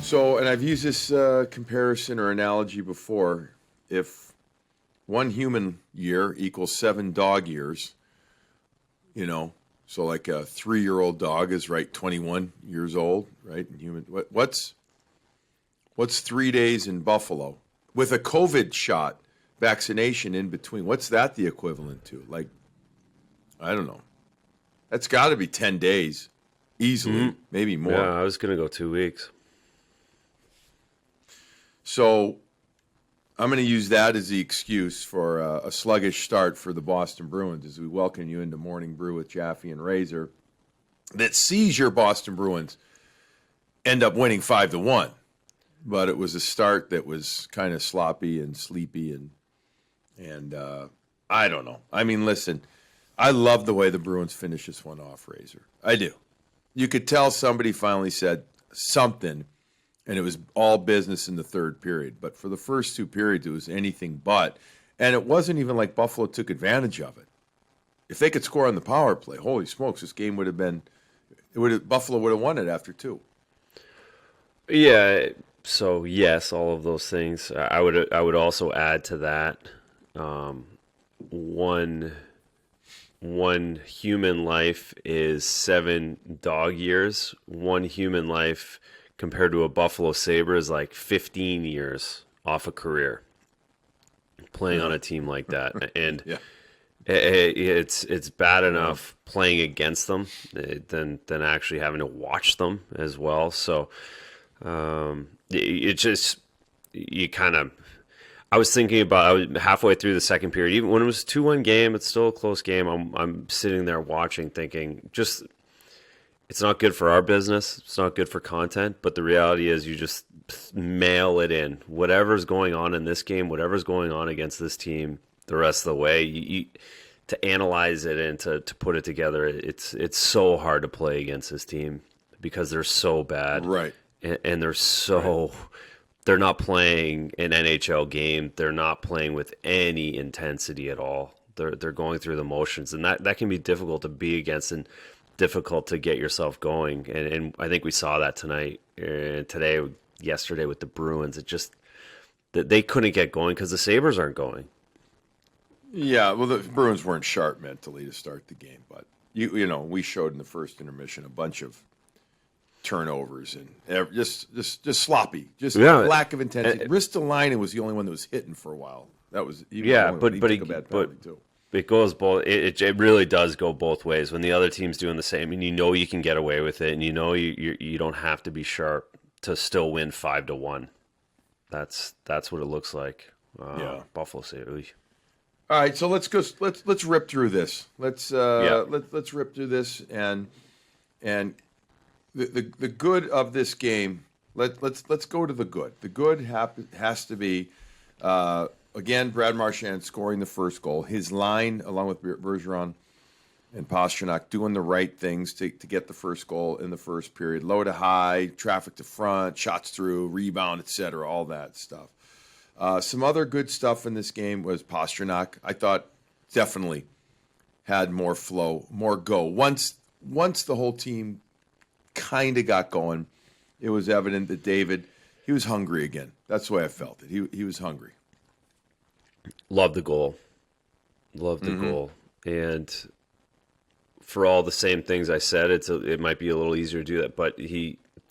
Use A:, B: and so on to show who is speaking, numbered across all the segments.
A: So, and I've used this comparison or analogy before. If one human year equals 7 dog years, so like a 3-year-old dog is 21 years old, right? And human, what's 3 days in Buffalo with a COVID shot vaccination in between? What's that the equivalent to? I don't know. That's got to be 10 days, easily, maybe more.
B: Yeah, I was gonna go 2 weeks.
A: So I'm going to use that as the excuse for a sluggish start for the Boston Bruins as we welcome you into Morning Brew with Jaffe and Razor that sees your Boston Bruins end up winning 5-1. But it was a start that was kind of sloppy and sleepy and I don't know. I mean, listen, I love the way the Bruins finish this one off, Razor. I do. You could tell somebody finally said something, and it was all business in the third period. But for the first 2 periods, it was anything but. And it wasn't even like Buffalo took advantage of it. If they could score on the power play, holy smokes, this game would have been Buffalo would have won it after 2.
B: Yeah, so yes, all of those things. I would also add to that one human life is 7 dog years. One human life compared to a Buffalo Sabre is like 15 years off a career playing on a team like that. And it's bad enough playing against them than actually having to watch them as well. So it just, you kind of, I was thinking about, I was halfway through the second period, even when it was a 2-1 game, it's still a close game. I'm sitting there watching thinking, just, it's not good for our business. It's not good for content, but the reality is you just mail it in. Whatever's going on in this game, whatever's going on against this team the rest of the way, to analyze it and to put it together, it's so hard to play against this team because they're so bad.
A: Right.
B: And they're so... They're not playing an NHL game. They're not playing with any intensity at all. They're going through the motions, and that can be difficult to be against and difficult to get yourself going. And I think we saw that tonight, yesterday with the Bruins. It just that they couldn't get going because the Sabres aren't going.
A: Yeah, well, the Bruins weren't sharp mentally to start the game, but we showed in the first intermission a bunch of turnovers and just sloppy, lack of intensity. Ristolainen was the only one that was hitting for a while. That was but
B: it goes both. It really does go both ways when the other team's doing the same, and you can get away with it, and you don't have to be sharp to still win 5-1. That's what it looks like. Buffalo Sabres.
A: All right, so let's go. Let's rip through this. Let's rip through this and. The good of this game. Let's go to the good. The good has to be again Brad Marchand scoring the first goal. His line, along with Bergeron and Pastrnak, doing the right things to get the first goal in the first period. Low to high, traffic to front, shots through, rebound, etc. All that stuff. Some other good stuff in this game was Pastrnak. I thought definitely had more flow, more go. Once the whole team kind of got going, it was evident that David, he was hungry again. That's the way I felt it. He was hungry.
B: Loved the goal. And for all the same things I said, it might be a little easier to do that, but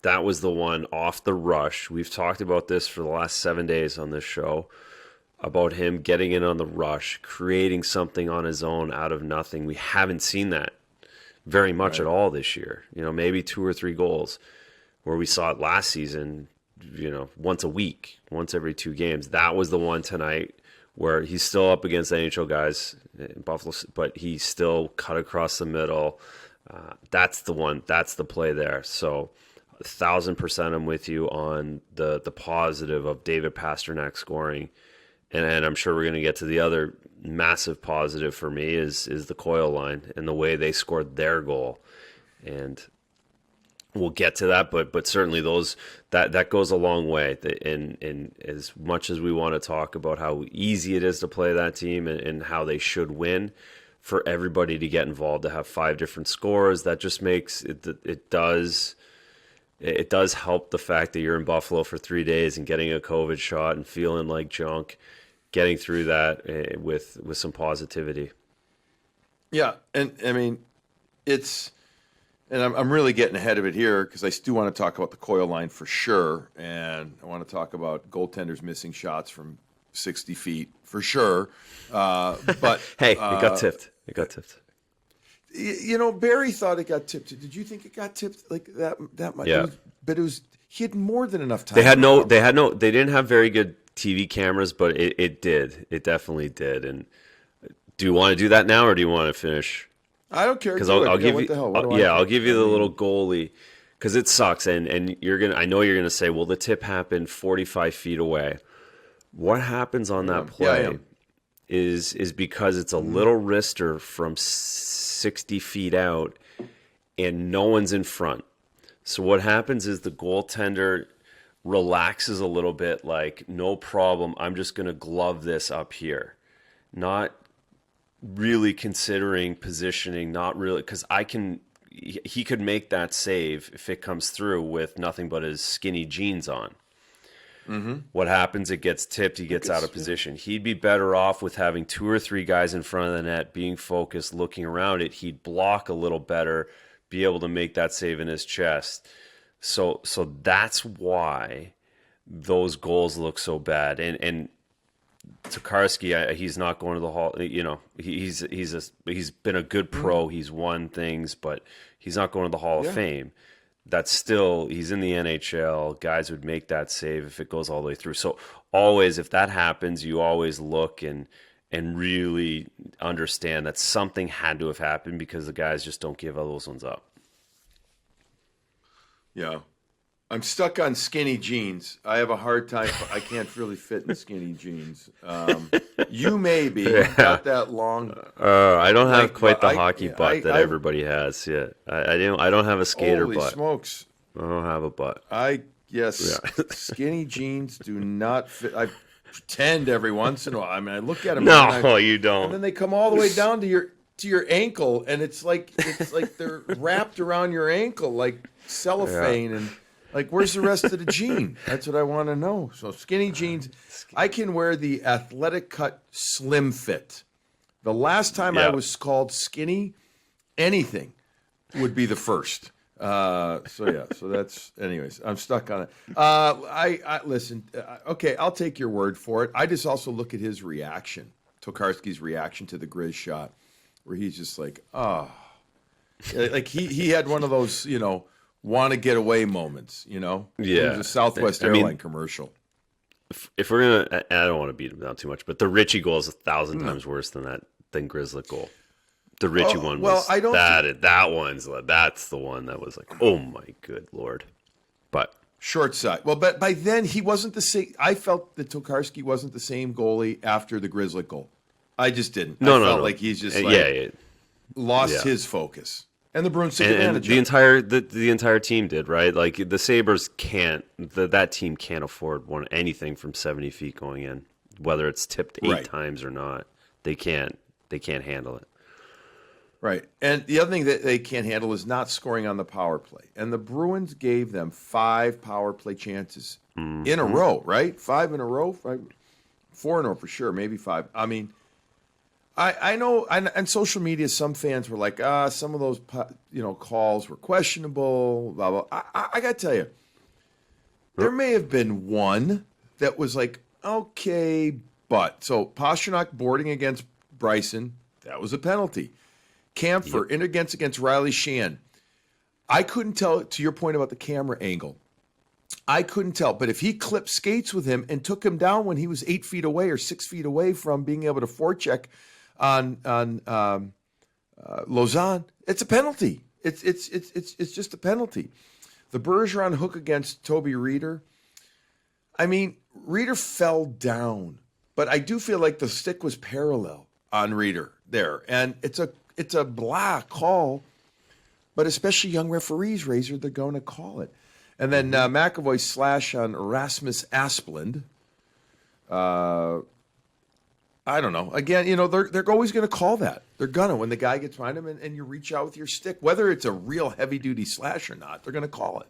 B: that was the one off the rush. We've talked about this for the last 7 days on this show, about him getting in on the rush, creating something on his own out of nothing. We haven't seen that very much at all this year. Maybe 2 or 3 goals, where we saw it last season, once a week, once every 2 games. That was the one tonight where he's still up against NHL guys in Buffalo, but he still cut across the middle. That's the one. That's the play there. So 1,000% I'm with you on the positive of David Pastrnak scoring. And I'm sure we're going to get to the other massive positive for me is the Coyle line and the way they scored their goal. And we'll get to that, but certainly that goes a long way. And as much as we want to talk about how easy it is to play that team and how they should win, for everybody to get involved, to have 5 different scores, that just makes it does it does help the fact that you're in Buffalo for 3 days and getting a COVID shot and feeling like junk, getting through that with some positivity.
A: Yeah, and I mean, it's, and I'm really getting ahead of it here because I still want to talk about the Coyle line for sure, and I want to talk about goaltenders missing shots from 60 feet for sure. But
B: Hey, it got tipped. It got tipped.
A: You know, Barry thought it got tipped. Did you think it got tipped like that? That much?
B: Yeah.
A: But it was, he had more than enough time.
B: They didn't have very good TV cameras, but it did. It definitely did. And do you want to do that now, or do you want to finish?
A: I don't care.
B: Because I'll give
A: what
B: you,
A: the hell? What do I
B: I'll
A: think?
B: give you the little goalie, because it sucks. And I know you're gonna say, well, the tip happened 45 feet away. What happens on that play is because it's a little wrister from 60 feet out, and no one's in front. So what happens is the goaltender relaxes a little bit, like, no problem, I'm just going to glove this up here. Not really considering positioning, not really, because he could make that save if it comes through with nothing but his skinny jeans on. Mm-hmm. What happens? It gets tipped. He gets out of position. He'd be better off with having 2 or 3 guys in front of the net, being focused, looking around it. He'd block a little better, be able to make that save in his chest. So that's why those goals look so bad. And Tokarski, he's not going to the hall. You know, he's been a good pro. He's won things, but he's not going to the Hall of Fame. That's still, he's in the NHL. Guys would make that save if it goes all the way through. So always, if that happens, you always look and really understand that something had to have happened, because the guys just don't give those ones up. Yeah.
A: I'm stuck on skinny jeans. I have a hard time. I can't really fit in skinny jeans. You maybe got that long.
B: I don't have quite the hockey butt that everybody has. Yeah, I don't have a skater
A: holy
B: butt.
A: Holy smokes!
B: I don't have a butt.
A: Skinny jeans do not fit. I pretend every once in a while. I mean, I look at them.
B: No, you don't.
A: And then they come all the way down to your ankle, and it's like they're wrapped around your ankle like cellophane and. Like, where's the rest of the jean? That's what I want to know. So skinny jeans, I can wear the athletic cut slim fit. The last time I was called skinny, anything would be the first. So that's, anyways, I'm stuck on it. I listen, okay, I'll take your word for it. I just also look at his reaction, Tokarski's reaction to the Grizz shot, where he's just like, oh. Like he had one of those, want to get away moments, Yeah. It was a Southwest Airline commercial.
B: If we're gonna, I don't want to beat him down too much, but the Ritchie goal is 1,000 times worse than Grizzly goal. The Ritchie one was that's the one that was like, oh my good Lord. But
A: short side. Well, but by then he wasn't the same. I felt that Tokarski wasn't the same goalie after the Grizzly goal. I just didn't. I felt like he's just lost his focus. And the Bruins took advantage of it.
B: The entire team did, right? Like, the Sabres can't, that team can't afford anything from 70 feet going in, whether it's tipped 8 times or not. They can't handle it.
A: Right. And the other thing that they can't handle is not scoring on the power play. And the Bruins gave them 5 power play chances in a row, right? 5 in a row, 4 in a row for sure, maybe 5. I mean, I know on social media, some fans were like, some of those calls were questionable, blah, blah. I got to tell you, there may have been one that was like, okay, but. So Pastrnak boarding against Bryson, that was a penalty. Kampfer in against Riley Sheehan. I couldn't tell, to your point about the camera angle, I couldn't tell. But if he clipped skates with him and took him down when he was 8 feet away or 6 feet away from being able to forecheck on Lausanne, it's a penalty. It's just a penalty. The Bergeron hook against Toby Reeder. I mean, Reeder fell down, but I do feel like the stick was parallel on Reeder there, and it's a blah call, but especially young referees, Razor, they're going to call it. And then McAvoy's slash on Rasmus Asplund. I don't know. Again, they're always going to call that. They're going to. When the guy gets behind him and you reach out with your stick, whether it's a real heavy-duty slash or not, they're going to call it.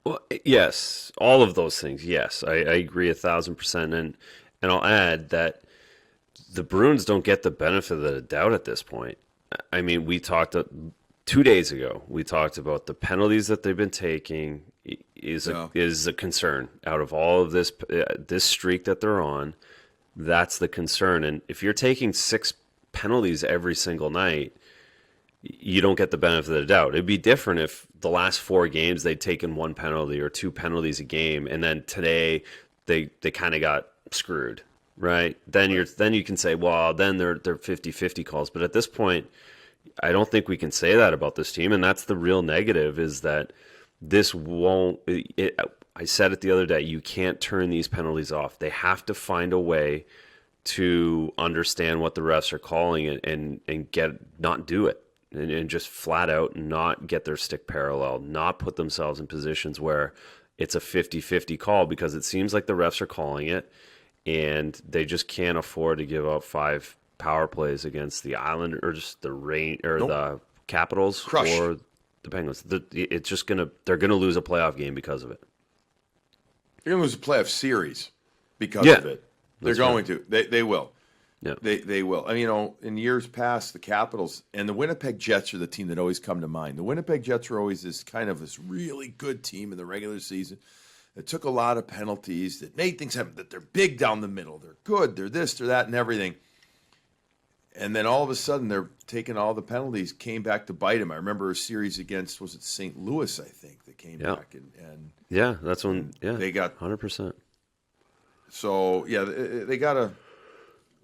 B: Well, yes, all of those things. Yes, I agree 1,000%. And I'll add that the Bruins don't get the benefit of the doubt at this point. I mean, we talked 2 days ago. We talked about the penalties that they've been taking is a concern out of all of this streak that they're on. That's the concern. And if you're taking 6 penalties every single night, you don't get the benefit of the doubt. It'd be different if the last 4 games they'd taken 1 penalty or 2 penalties a game, and then today they kind of got screwed, right? Then you can say, well, then they're 50-50 calls. But at this point, I don't think we can say that about this team, and that's the real negative is that this won't. I said it the other day. You can't turn these penalties off. They have to find a way to understand what the refs are calling and not do it. And just flat out not get their stick parallel, not put themselves in positions where it's a 50-50 call, because it seems like the refs are calling it and they just can't afford to give up 5 power plays against the Islanders or just the the Capitals or the Penguins. They're gonna lose a playoff game because of it.
A: They're gonna lose a playoff series because of it. They're going to. They will.
B: Yeah.
A: They will. I mean, in years past, the Capitals and the Winnipeg Jets are the team that always come to mind. The Winnipeg Jets are always this really good team in the regular season that took a lot of penalties, that made things happen, that they're big down the middle. They're good. They're this, they're that, and everything. And then all of a sudden, they're taking all the penalties, came back to bite them. I remember a series against, was it St. Louis, I think, that came back. And
B: yeah, that's when
A: they got
B: 100%.
A: So, yeah, they got to.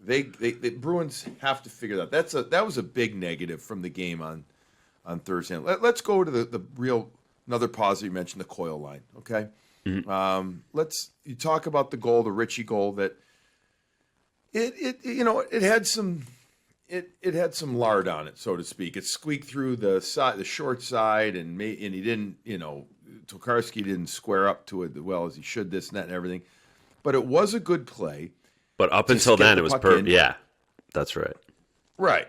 A: The Bruins have to figure that. That was a big negative from the game on Thursday. Let's go to the real another positive. You mentioned the Coyle line, okay? Mm-hmm. You talk about the goal, the Ritchie goal, that it had some lard on it, so to speak. It squeaked through the short side, and he didn't, Tokarski didn't square up to it as well as he should. This and that and everything, but it was a good play.
B: But up until then, it was perfect. Yeah, that's right.
A: Right.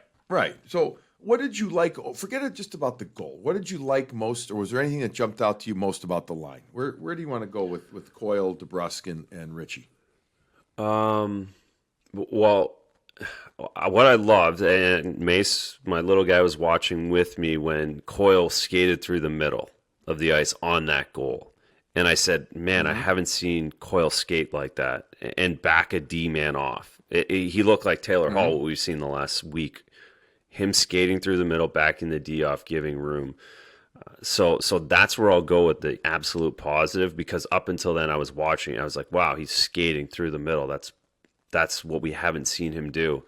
A: So what did you like? Forget it just about the goal. What did you like most, or was there anything that jumped out to you most about the line? Where do you want to go with Coyle, DeBrusk, and Ritchie?
B: Well, what I loved, and Mace, my little guy, was watching with me when Coyle skated through the middle of the ice on that goal. And I said, man, I haven't seen Coyle skate like that and back a D-man off. He looked like Taylor Hall, what we've seen the last week. Him skating through the middle, backing the D off, giving room. So that's where I'll go with the absolute positive, because up until then I was watching. I was like, wow, he's skating through the middle. That's what we haven't seen him do.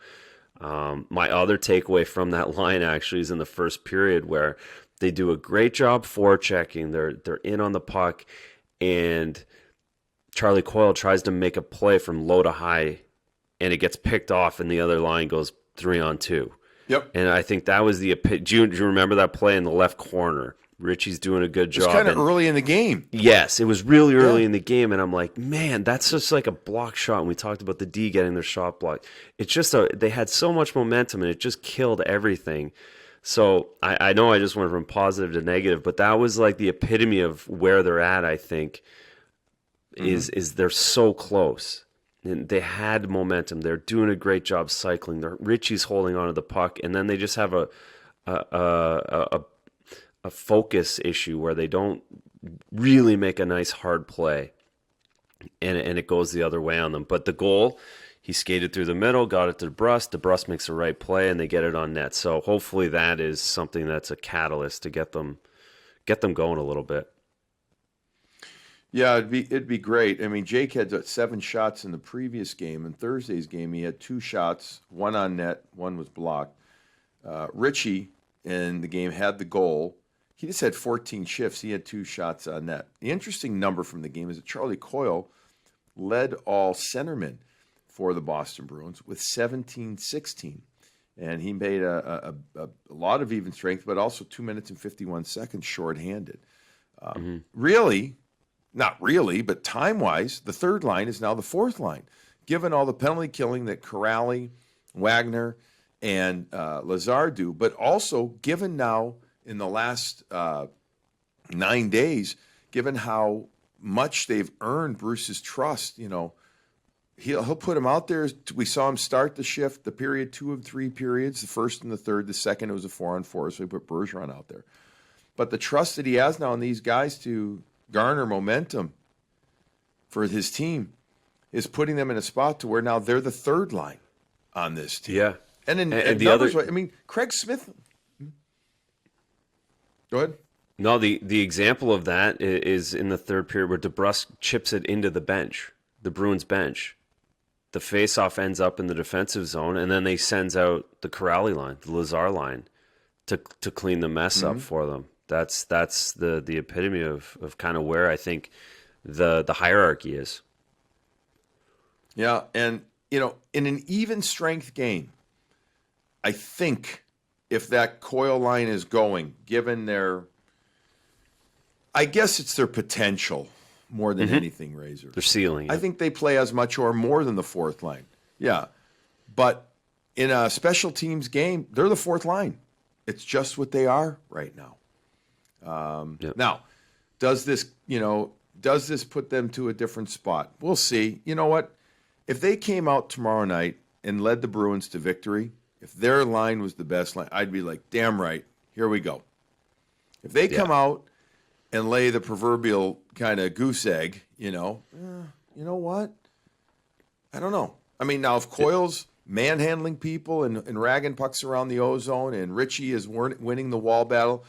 B: My other takeaway from that line actually is in the first period, where they do a great job forechecking. They're in on the puck. And Charlie Coyle tries to make a play from low to high, and it gets picked off, and the other line goes 3-on-2.
A: Yep.
B: And I think that was do you remember that play in the left corner? Richie's doing a good job.
A: It's kind of early in the game.
B: Yes, it was really early in the game, and I'm like, man, that's just like a block shot. And we talked about the D getting their shot blocked. It's just they had so much momentum, and it just killed everything. So I know I just went from positive to negative, but that was like the epitome of where they're at, I think, is they're so close. And they had momentum. They're doing a great job cycling. Richie's holding onto the puck, and then they just have a focus issue where they don't really make a nice hard play, and it goes the other way on them. But the goal, he skated through the middle, got it to DeBrusk. DeBrusk makes the right play, and they get it on net. So hopefully that is something that's a catalyst to get them going a little bit.
A: Yeah, it'd be great. I mean, Jake had 7 shots in the previous game. In Thursday's game, he had 2 shots, 1 on net, 1 was blocked. Ritchie in the game had the goal. He just had 14 shifts. He had 2 shots on net. The interesting number from the game is that Charlie Coyle led all centermen for the Boston Bruins with 17-16. And he made a lot of even strength, but also 2 minutes and 51 seconds shorthanded. Really, not really, but time-wise, the third line is now the fourth line. Given all the penalty killing that Corrali, Wagner, and Lazar do, but also given now in the last 9 days, given how much they've earned Bruce's trust, he'll put him out there. We saw him start the shift, the period, 2 of 3 periods, the first and the third. The second, it was a 4-on-4, so he put Bergeron out there. But the trust that he has now in these guys to garner momentum for his team is putting them in a spot to where now they're the third line on this team.
B: Yeah.
A: And
B: the
A: numbers,
B: other,
A: I mean, Craig Smith. Go ahead.
B: No, the example of that is in the third period where DeBrusk chips it into the bench, the Bruins bench. The faceoff ends up in the defensive zone, and then they sends out the Corrali line, the Lazar line, to clean the mess up for them. That's the epitome of kind of where I think the hierarchy is.
A: Yeah, and in an even strength game, I think if that Coyle line is going, given I guess it's their potential more than anything, Razor.
B: Their ceiling. Yeah.
A: I think they play as much or more than the fourth line. Yeah. But in a special teams game, they're the fourth line. It's just what they are right now. Now, does this put them to a different spot? We'll see. You know what? If they came out tomorrow night and led the Bruins to victory, if their line was the best line, I'd be like, damn right, here we go. If they come out and lay the proverbial kind of goose egg, you know what? I don't know. I mean, now if Coyle's manhandling people and ragging pucks around the ozone, and Ritchie is winning the wall battle,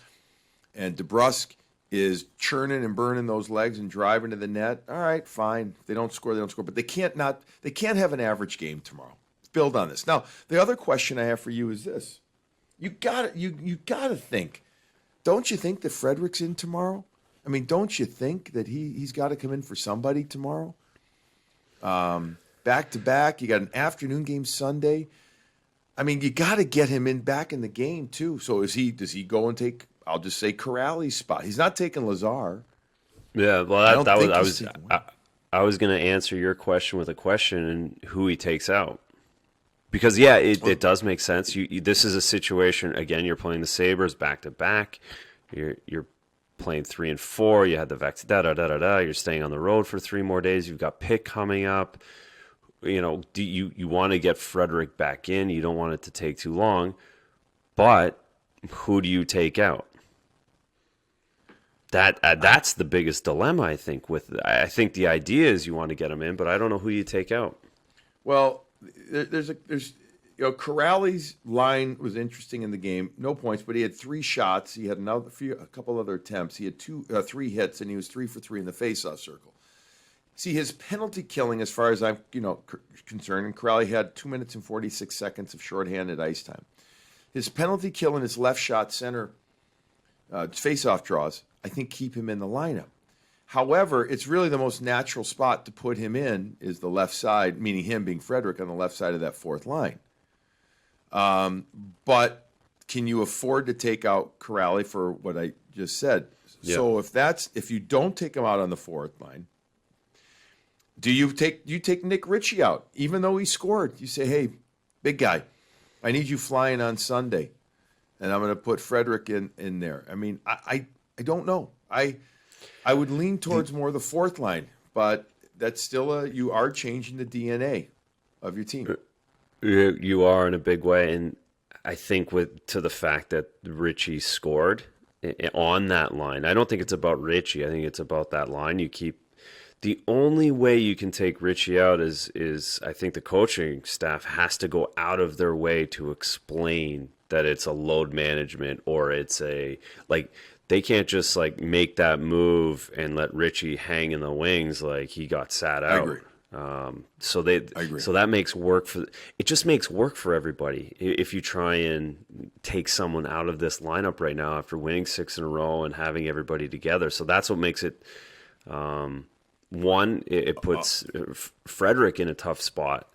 A: and DeBrusk is churning and burning those legs and driving to the net, all right, fine. If they don't score, they don't score. But they can't have an average game tomorrow. Build on this. Now, the other question I have for you is this: you gotta think. Don't you think that Frederick's in tomorrow? I mean, don't you think that he's got to come in for somebody tomorrow? Back to back, you got an afternoon game Sunday. I mean, you got to get him back in the game too. So does he go and take? I'll just say Corrali's spot. He's not taking Lazar.
B: Yeah, well, I was going to answer your question with a question and who he takes out. Because it does make sense. This is a situation again. You're playing the Sabres back to back. You're playing 3 and 4. You had the Vex. You're staying on the road for 3 more days. You've got Pick coming up. Do you want to get Frederick back in? You don't want it to take too long. But who do you take out? That's the biggest dilemma, I think. I think the idea is you want to get him in, but I don't know who you take out.
A: Well, there's Corrali's line was interesting in the game. No points, but he had 3 shots. He had a couple other attempts. He had 3 hits, and he was 3 for 3 in the faceoff circle. See, his penalty killing, as far as I'm concerned, and Corrali had 2 minutes and 46 seconds of shorthanded ice time. His penalty kill and his left shot center faceoff draws, I think, keep him in the lineup. However, it's really the most natural spot to put him in is the left side, meaning him being Frederick on the left side of that fourth line. But can you afford to take out Corrali for what I just said? Yeah. So if you don't take him out on the fourth line, do you take Nick Ritchie out, even though he scored? You say, hey, big guy, I need you flying on Sunday, and I'm going to put Frederick in there. I mean, I don't know. I would lean towards more the fourth line, but that's still you are changing the DNA of your team.
B: You are in a big way, and I think to the fact that Ritchie scored on that line. I don't think it's about Ritchie. I think it's about that line. The only way you can take Ritchie out is I think the coaching staff has to go out of their way to explain that it's a load management or it's they can't just make that move and let Ritchie hang in the wings like he got sat out.
A: I agree.
B: I agree. So that makes it just makes work for everybody. If you try and take someone out of this lineup right now after winning 6 in a row and having everybody together. So that's what makes it, it puts Frederick in a tough spot.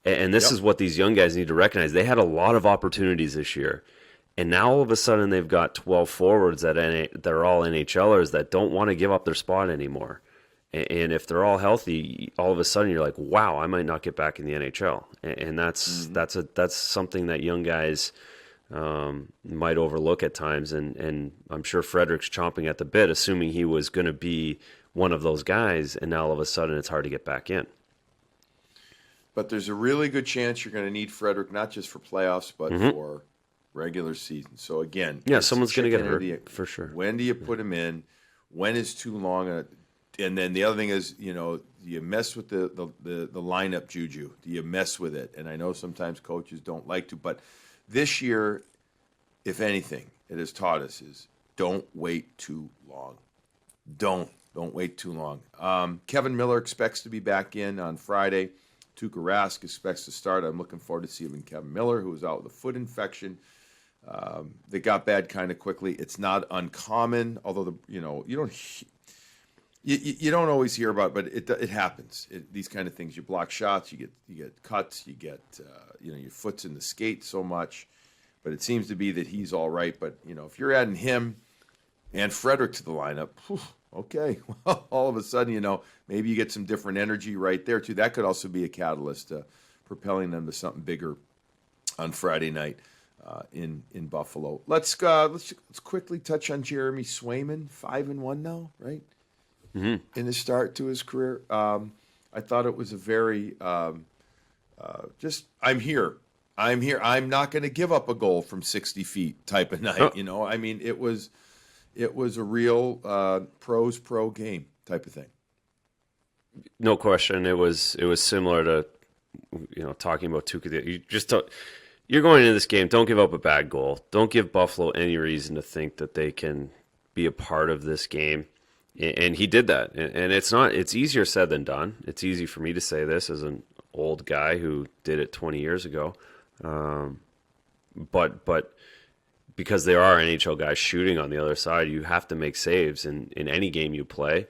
B: And this is what these young guys need to recognize. They had a lot of opportunities this year. And now all of a sudden they've got 12 forwards that are all NHLers that don't want to give up their spot anymore. And if they're all healthy, all of a sudden you're like, wow, I might not get back in the NHL. And that's something that young guys might overlook at times. And I'm sure Frederick's chomping at the bit, assuming he was going to be one of those guys, and now all of a sudden it's hard to get back in.
A: But there's a really good chance you're going to need Frederick, not just for playoffs, but for regular season. So again,
B: yeah, someone's going to get hurt
A: for
B: sure.
A: When do you put him in? When is too long? And then the other thing is, do you mess with the lineup juju? Do you mess with it? And I know sometimes coaches don't like to, but this year, if anything, it has taught us is don't wait too long. Don't wait too long. Kevin Miller expects to be back in on Friday. Tuukka Rask expects to start. I'm looking forward to seeing Kevin Miller, who was out with a foot infection. That got bad kind of quickly. It's not uncommon, although you don't always hear about it, but it happens. These kind of things, you block shots, you get cuts, you get your foot's in the skate so much. But it seems to be that he's all right. But if you're adding him and Frederick to the lineup, okay, well, all of a sudden, maybe you get some different energy right there too. That could also be a catalyst propelling them to something bigger on Friday night in Buffalo. Let's quickly touch on Jeremy Swayman, 5-1 now, right? In his start to his career. I thought it was a very I'm here. I'm not going to give up a goal from 60 feet type of night. I mean, it was a real pros pro game type of thing.
B: No question. It was similar to talking about Tuukka. You're going into this game. Don't give up a bad goal. Don't give Buffalo any reason to think that they can be a part of this game. And he did that. And it's easier said than done. It's easy for me to say this as an old guy who did it 20 years ago. But because there are NHL guys shooting on the other side, you have to make saves in any game you play.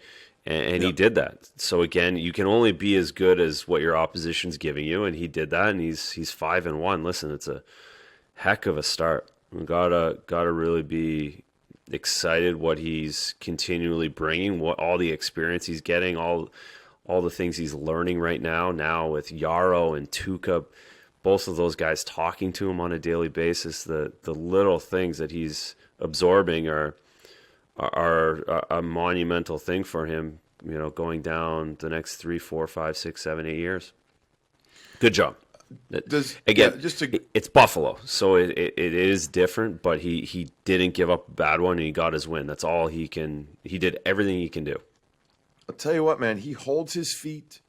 B: And he did that. So again, you can only be as good as what your opposition's giving you, and he did that, and he's 5-1. Listen, it's a heck of a start. We gotta really be excited what he's continually bringing, what all the experience he's getting, all the things he's learning right now. Now with Yarrow and Tuukka, both of those guys talking to him on a daily basis, the little things that he's absorbing are a monumental thing for him, going down the next 3, 4, 5, 6, 7, 8 years. Good job. It's Buffalo, so it is different, but he didn't give up a bad one, and he got his win. That's all he did everything he can do.
A: I'll tell you what, man, he holds his feet,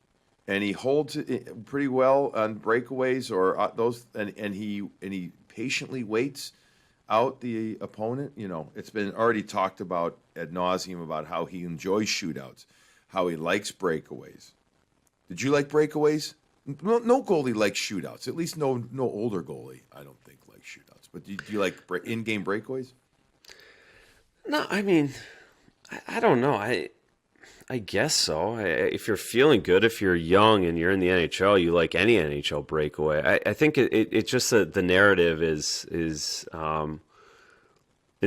A: and he holds it pretty well on breakaways or those, and he patiently waits out the opponent. It's been already talked about ad nauseum about how he enjoys shootouts, how he likes breakaways. Did you like breakaways? No goalie likes shootouts. At least no older goalie, I don't think, likes shootouts. But do you like in-game breakaways?
B: No, I mean, I don't know. I guess so. If you're feeling good, if you're young and you're in the NHL, you like any NHL breakaway. I think it's just that the narrative is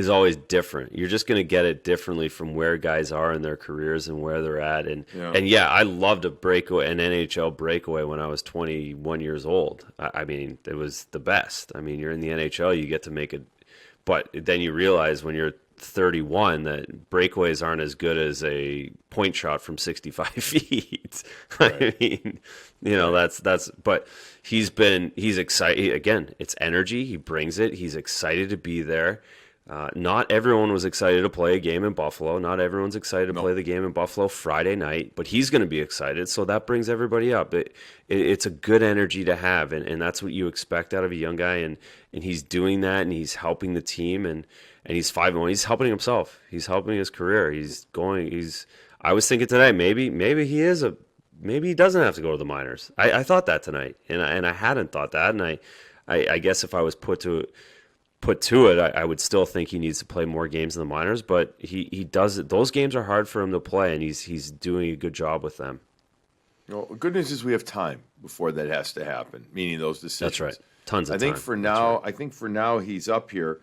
B: always different. You're just going to get it differently from where guys are in their careers and where they're at. And I loved an NHL breakaway when I was 21 years old. I mean, it was the best. I mean, you're in the NHL, you get to make it, but then you realize when you're 31 that breakaways aren't as good as a point shot from 65 feet. Right. I mean, that's but he's excited. Again, it's energy. He brings it. He's excited to be there. Not everyone was excited to play a game in Buffalo. Not everyone's excited to play the game in Buffalo Friday night, but he's going to be excited, so that brings everybody up. It's a good energy to have, and that's what you expect out of a young guy, and he's doing that, and he's helping the team, and he's 5-1. He's helping himself. He's helping his career. I was thinking today, maybe he doesn't have to go to the minors. I thought that tonight, and I hadn't thought that, and I guess if I was put to it, I would still think he needs to play more games in the minors, but he does it. Those games are hard for him to play, and he's doing a good job with them.
A: Well, the good news is we have time before that has to happen, meaning those decisions.
B: That's right. Tons of time.
A: I think for now he's up here.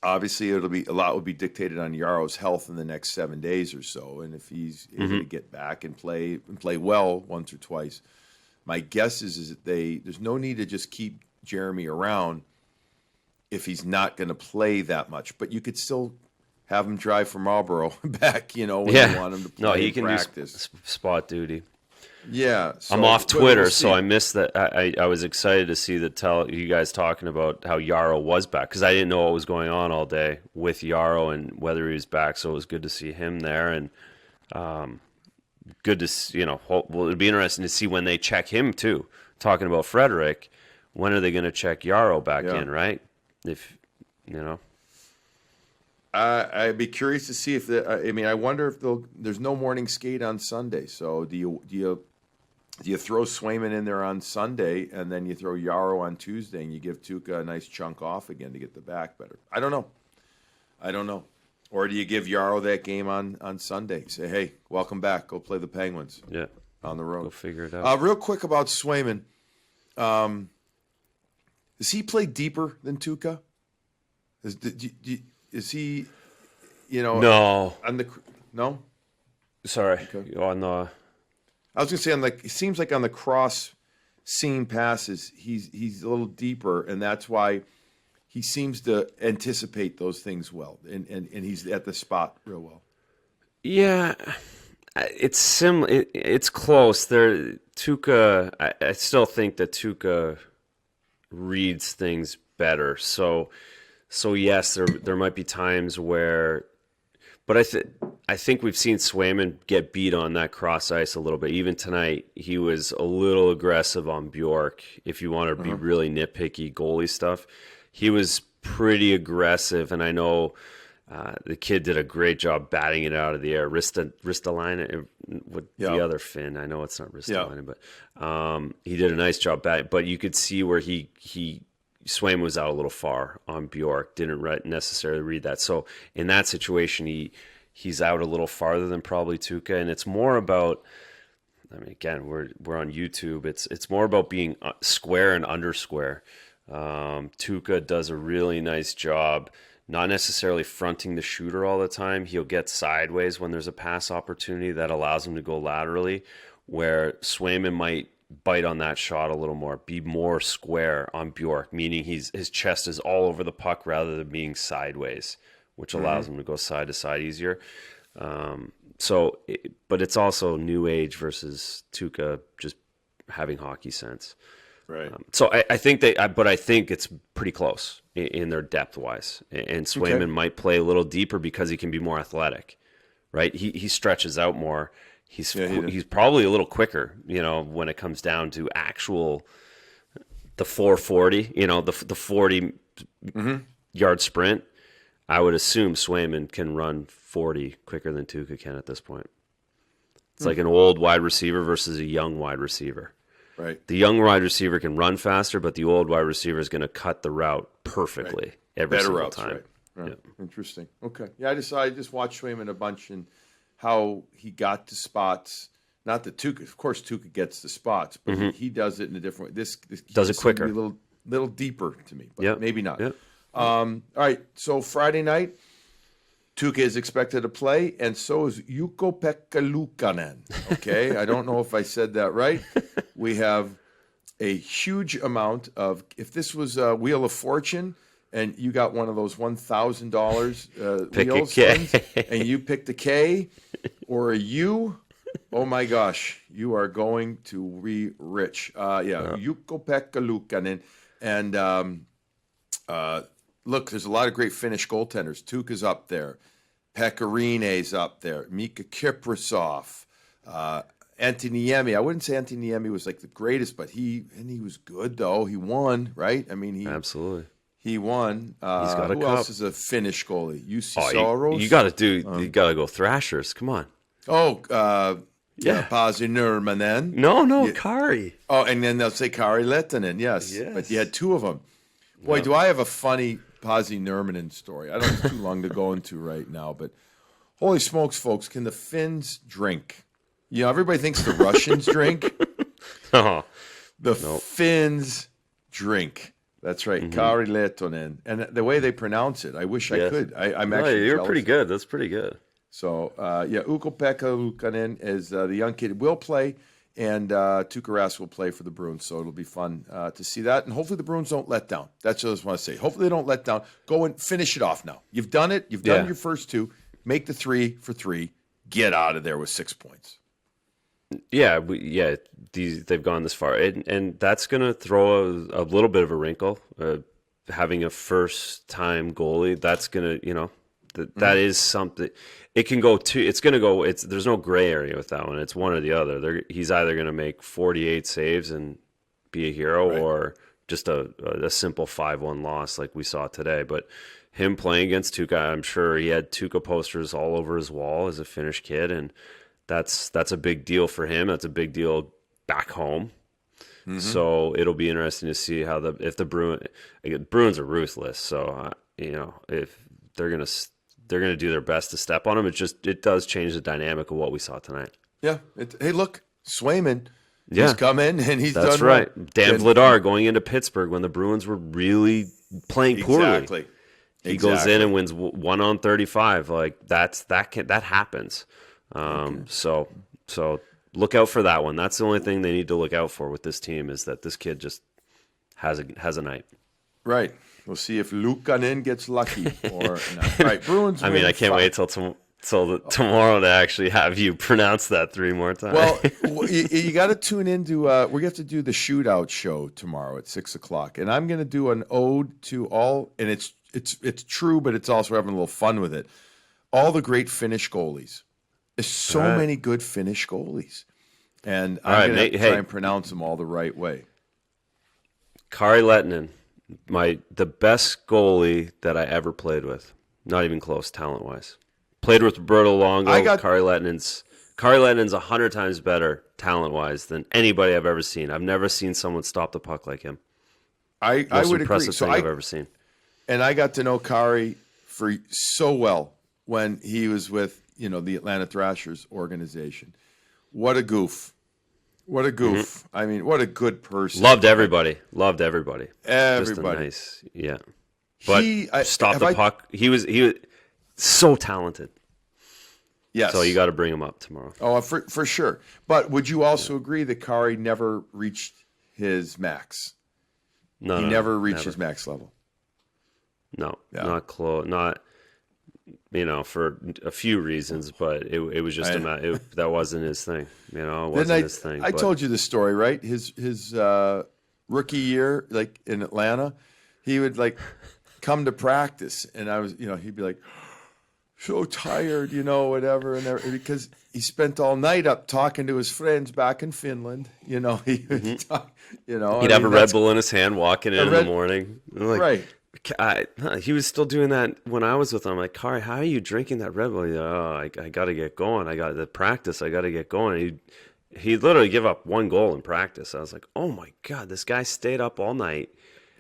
A: Obviously, a lot will be dictated on Yarrow's health in the next 7 days or so, and if he's able to get back and play well once or twice, my guess is that there's no need to just keep Jeremy around if he's not going to play that much. But you could still have him drive from Marlboro back, when you want him to play.
B: No, he can
A: practice.
B: do spot duty.
A: Yeah, so,
B: I'm off Twitter,
A: we'll
B: so I missed that. I was excited to see you guys talking about how Yarrow was back, because I didn't know what was going on all day with Yarrow and whether he was back. So it was good to see him there, and good to it'd be interesting to see when they check him too. Talking about Frederick, when are they going to check Yarrow back in? Right? If
A: I'd be curious to see if I wonder if there's no morning skate on Sunday. So do you throw Swayman in there on Sunday and then you throw Yarrow on Tuesday and you give Tuukka a nice chunk off again to get the back better? I don't know. Or do you give Yarrow that game on Sunday? Say, hey, welcome back. Go play the Penguins.
B: Yeah,
A: on the road.
B: Go figure it out.
A: Real quick about Swayman. Does he play deeper than Tuukka? Is he,
B: No.
A: No?
B: Sorry.
A: Okay.
B: On the...
A: I was going to say, it seems like on the cross seam passes, he's a little deeper, and that's why he seems to anticipate those things well, and he's at the spot real well.
B: Yeah, it's similar. It's close. Tuukka, I still think that Tuukka reads things better. So yes, there might be times where, but I think we've seen Swayman get beat on that cross ice a little bit. Even tonight, he was a little aggressive on Bjork. If you want to be really nitpicky goalie stuff, he was pretty aggressive, and I know the kid did a great job batting it out of the air. Ristolainen with the other fin. I know it's not Ristolainen, but he did a nice job batting. But you could see where Swayman was out a little far on Bjork. Didn't necessarily read that. So in that situation, he's out a little farther than probably Tuukka, and it's more about. I mean, again, we're on YouTube. It's more about being square and under square. Tuukka does a really nice job, not necessarily fronting the shooter all the time. He'll get sideways when there's a pass opportunity that allows him to go laterally, where Swayman might bite on that shot a little more, be more square on Bjork, meaning his chest is all over the puck rather than being sideways, which allows him to go side to side easier. But it's also new age versus Tuukka just having hockey sense.
A: Right.
B: So I think it's pretty close in their depth wise, and Swayman might play a little deeper because he can be more athletic, right? He stretches out more. He's probably a little quicker, when it comes down to the 440, the 40 yard sprint. I would assume Swayman can run 40 quicker than Tuukka can at this point. It's like an old wide receiver versus a young wide receiver.
A: Right.
B: The young wide receiver can run faster, but the old wide receiver is going to cut the route perfectly every single time.
A: Right. Yeah. Interesting. Okay. Yeah, I just watched Swayman a bunch and how he got to spots. Not that Tuukka, of course, Tuukka gets the spots, but he does it in a different way. This
B: does it quicker,
A: a little deeper to me, but maybe not.
B: Yep.
A: All right. So Friday night, Tuukka is expected to play, and so is Ukko-Pekka Luukkonen. Okay, I don't know if I said that right. We have a huge amount of. If this was a Wheel of Fortune, and you got one of those $1,000 wheels, ones, and you picked a K or a U, oh my gosh, you are going to be rich. Ukko-Pekka Luukkonen, and look, there's a lot of great Finnish goaltenders. Tuukka's up there. Pekarine's up there. Mika Kiprasov. Antti Niemi. I wouldn't say Antti Niemi was like the greatest, but he was good, though. He won, right? I mean,
B: absolutely.
A: He won.
B: He's got a
A: who
B: cup.
A: else is a Finnish goalie? Jussi Saros?
B: You got to go Thrashers. Come on.
A: Pasi Nurmanen.
B: No, Kari.
A: Oh, and then they'll say Kari Lehtinen, yes. But you had two of them. Boy, do I have a funny Pasi Nurmanen story. I don't have too long to go into right now, but holy smokes, folks, can the Finns drink? Everybody thinks the Russians drink. Finns drink. That's right, Kari Lehtinen. And the way they pronounce it, I wish I could. I'm actually
B: you're
A: jealous.
B: pretty good. That's pretty good.
A: So, Ukko-Pekka Luukkonen is the young kid. Will play and Tuukka Rask will play for the Bruins, so it'll be fun to see that. And hopefully the Bruins don't let down. That's what I just want to say. Hopefully they don't let down. Go and finish it off now. You've done it. You've done your first two. Make the 3 for 3. Get out of there with 6 points.
B: Yeah, they've gone this far, and that's going to throw a little bit of a wrinkle. Having a first-time goalie, that's going to, that is something. It can go to. It's going to go. There's no gray area with that one. It's one or the other. He's either going to make 48 saves and be a hero, or just a simple 5-1 loss like we saw today. But him playing against Tuukka, I'm sure he had Tuukka posters all over his wall as a Finnish kid, and that's a big deal for him. That's a big deal back home. Mm-hmm. So it'll be interesting to see how if the Bruins are ruthless. So if they're gonna do their best to step on him, it does change the dynamic of what we saw tonight.
A: Yeah. Hey, look, Swayman. He's come in and he's done
B: That's right. Well. Dan Vladar going into Pittsburgh when the Bruins were really playing poorly.
A: Exactly.
B: He goes in and wins 1 on 35. Like that happens. So look out for that one. That's the only thing they need to look out for with this team, is that this kid just has a night.
A: Right. We'll see if Luukkonen gets lucky or not. All right, Bruins.
B: I mean, I can't wait till tomorrow to actually have you pronounce that 3 more times.
A: Well, you got to tune into. We have to do the shootout show tomorrow at 6:00, and I'm going to do an ode to all. And it's true, but it's also having a little fun with it. All the great Finnish goalies. There's so many good Finnish goalies, and I'm going to try and pronounce them all the right way.
B: Kari Lehtinen, the best goalie that I ever played with. Not even close, talent-wise. Played with Roberto Longo. Kari Lehtinen's 100 times better talent-wise than anybody I've ever seen. I've never seen someone stop the puck like him.
A: I would
B: impressive
A: agree.
B: Thing I've ever seen.
A: And I got to know Kari so well when he was with the Atlanta Thrashers organization. What a goof. What a goof. Mm-hmm. I mean, what a good person.
B: Loved everybody.
A: Everybody.
B: Just a nice, yeah. But stopped the puck. He was so talented.
A: Yes.
B: So you got to bring him up tomorrow.
A: Oh, for sure. But would you also agree that Kari never reached his max?
B: No,
A: he never reached his max level.
B: No, not close. Not, for a few reasons, but it was just that wasn't his thing. It wasn't his thing.
A: I told you the story, right? His rookie year, like in Atlanta, he would come to practice, and I was, he'd be like, so tired, whatever, and because he spent all night up talking to his friends back in Finland. He would talk,
B: he'd have a Red Bull in his hand, walking in the morning,
A: right.
B: He was still doing that when I was with him. I'm like, Kari, how are you drinking that Red Bull? He's like, I got to get going. I got the practice. I got to get going. He literally gave up 1 goal in practice. I was like, oh my God, this guy stayed up all night.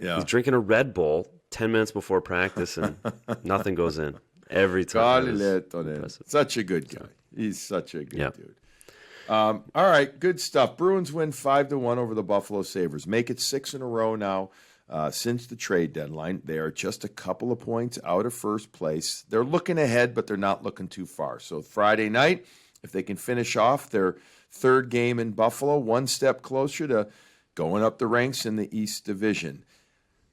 B: Yeah. He's drinking a Red Bull 10 minutes before practice, and nothing goes in every time.
A: Such a good guy. He's such a good dude. All right, good stuff. Bruins win 5-1 over the Buffalo Sabres. Make it 6 in a row now. Since the trade deadline, they are just a couple of points out of first place. They're looking ahead, but they're not looking too far. So Friday night, if they can finish off their 3rd game in Buffalo, 1 step closer to going up the ranks in the East Division.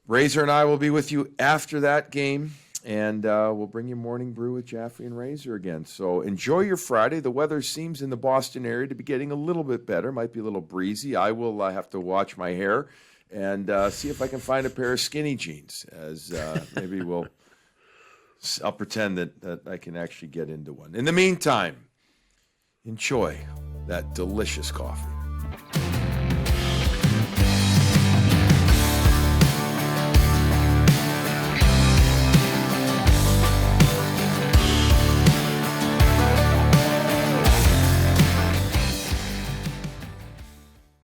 A: Razor and I will be with you after that game, and we'll bring you Morning Brew with Jaffe and Razor again. So enjoy your Friday. The weather seems in the Boston area to be getting a little bit better. Might be a little breezy. I will have to watch my hair and see if I can find a pair of skinny jeans, as maybe I'll pretend that I can actually get into one. In the meantime, enjoy that delicious coffee.